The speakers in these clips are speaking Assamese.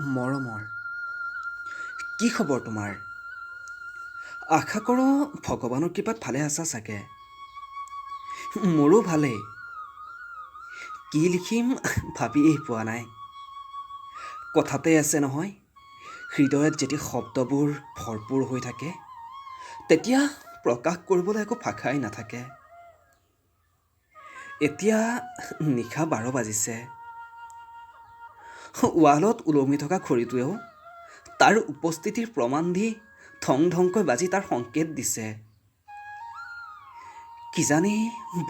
মৰমৰ কি খবৰ তোমাৰ? আশা কৰোঁ ভগৱানৰ কৃপাত ভালে আছা চাগে। মোৰো ভালেই। কি লিখিম ভাবিয়েই পোৱা নাই। কথাতে আছে নহয়, হৃদয়ত যেতিয়া শব্দবোৰ ভৰপূৰ হৈ থাকে তেতিয়া প্ৰকাশ কৰিবলৈ একো ভাষাই নাথাকে। এতিয়া নিশা 12 বাজিছে। ৱালত ওলমি থকা ঘড়ীটোৱেও তাৰ উপস্থিতিৰ প্ৰমাণ দি ধং ধংকৈ বাজি তাৰ সংকেত দিছে। কিজানি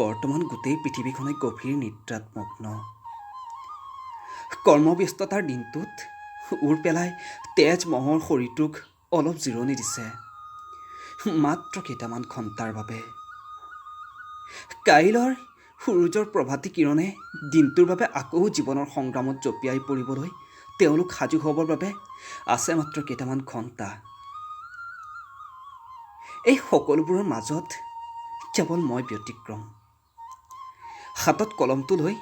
বৰ্তমান গোটেই পৃথিৱীখনে গভীৰ নিদ্ৰাত মগ্ন। কৰ্মব্যস্ততাৰ দিনটোত উৰ পেলাই তেজ মহৰ শৰীৰটোক অলপ জিৰণি দিছে, মাত্ৰ কেইটামান ঘণ্টাৰ বাবে। কাইলৈৰ সূৰ্যৰ প্ৰভাতী কিৰণে দিনটোৰ বাবে আকৌ জীৱনৰ সংগ্ৰামত জঁপিয়াই পৰিবলৈ তেওঁলোক সাজু হ'বৰ বাবে আছে মাত্ৰ কেইটামান ঘণ্টা। এই সকলোবোৰৰ মাজত কেৱল মই ব্যতিক্ৰম। হাতত কলমটো লৈ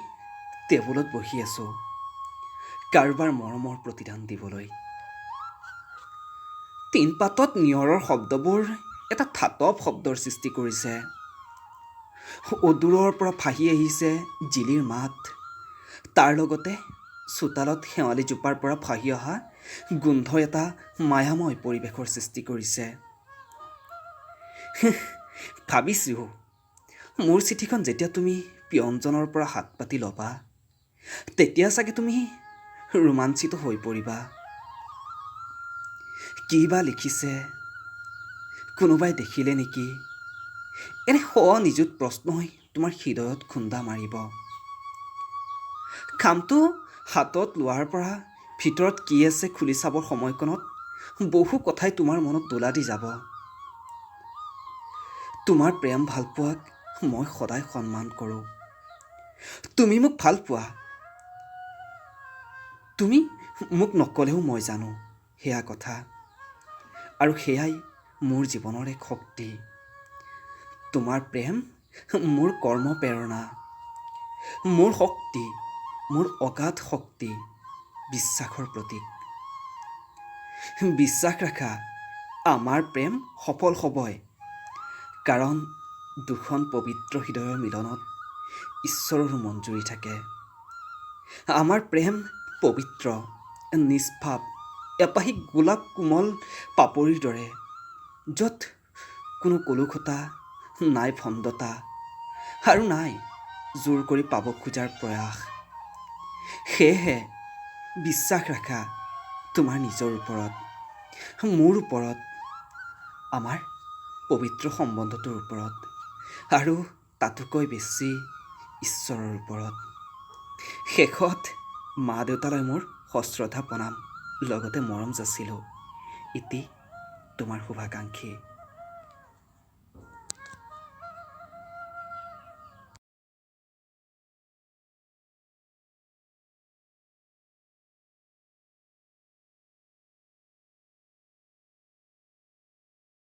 টেবুলত বহি আছোঁ কাৰোবাৰ মৰমৰ প্ৰতিদান দিবলৈ। টিনপাতত নিয়ৰৰ শব্দবোৰ এটা ধাতৱ শব্দৰ সৃষ্টি কৰিছে। অদূৰৰ পৰা ভাহি আহিছে জিলিৰ মাত, তাৰ লগতে চোতালত শেৱালিজোপাৰ পৰা ভাহি অহা গোন্ধ এটা মায়াময় পৰিৱেশৰ সৃষ্টি কৰিছে। ভাবিছোঁ মোৰ চিঠিখন যেতিয়া তুমি পিয়নজনৰ পৰা হাত পাতি ল'বা তেতিয়া চাগে তুমি ৰোমাঞ্চিত হৈ পৰিবা। কি বা লিখিছে, কোনোবাই দেখিলে নেকি? এনে নিযুত প্ৰশ্নই তোমাৰ হৃদয়ত খুন্দা মাৰিব। খামটো হাতত লোৱাৰ পৰা ভিতৰত কি আছে খুলি চাবৰ সময়কণত বহু কথাই তোমাৰ মনত দোলা দি যাব। তোমাৰ প্ৰেম ভালপোৱাক মই সদায় সন্মান কৰোঁ। তুমি মোক ভাল পোৱা, তুমি মোক নক'লেও মই জানো সেয়া কথা, আৰু সেয়াই মোৰ জীৱনৰ এক শক্তি। তোমাৰ প্ৰেম মোৰ কৰ্মপ্ৰেৰণা, মোৰ শক্তি, মোৰ অগাধ শক্তি, বিশ্বাসৰ প্ৰতীক। বিশ্বাস ৰাখা, আমাৰ প্ৰেম সফল হ'বই, কাৰণ দুখন পবিত্ৰ হৃদয়ৰ মিলনত ঈশ্বৰৰো মঞ্জুৰি থাকে। আমাৰ প্ৰেম পবিত্ৰ, নিষ্পাপ, এপাহি গোলাপ কোমল পাপৰিৰ দৰে, য'ত কোনো কলুষতা নাই, ভণ্ডতা আৰু নাই জোৰ কৰি পাব খোজাৰ প্ৰয়াস। সেয়েহে বিশ্বাস ৰাখা তোমাৰ নিজৰ ওপৰত, মোৰ ওপৰত, আমাৰ পবিত্ৰ সম্বন্ধটোৰ ওপৰত, আৰু তাতোকৈ বেছি ঈশ্বৰৰ ওপৰত। শেষত মা দেউতালৈ মোৰ সশ্ৰদ্ধা প্ৰণাম, লগতে মৰম যাচিলোঁ। ইতি তোমাৰ শুভাকাংক্ষী।